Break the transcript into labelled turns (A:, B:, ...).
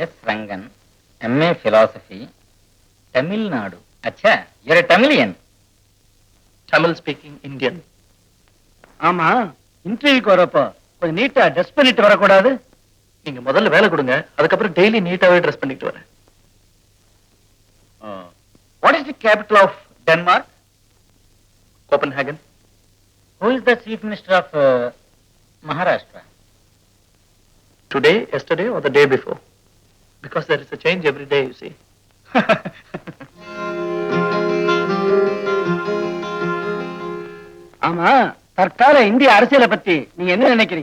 A: S Rangan, MA philosophy, Tamil Nadu. அச்சா, you're a Tamilian.
B: Tamil speaking Indian.
C: ஆமா, இன்டர்வியூக்கு வரப்போ கொஞ்சம் நீட்டா ட்ரெஸ் பண்ணிட்டு வரக்கூடாது?
B: நீங்க முதல்ல வேலை கொடுங்க, அதுக்கப்புறம் டெய்லி நீட்டாவே ட்ரெஸ் பண்ணிட்டு வரேன்.
C: What is the capital of Denmark?
B: Copenhagen.
A: Who is the chief minister of Maharashtra?
B: Today, yesterday or the day before? Because there is a change every day, you see.
C: ஆமா, தற்கால இந்திய அரசியலை பத்தி நீங்க என்ன நினைக்கிறீங்க?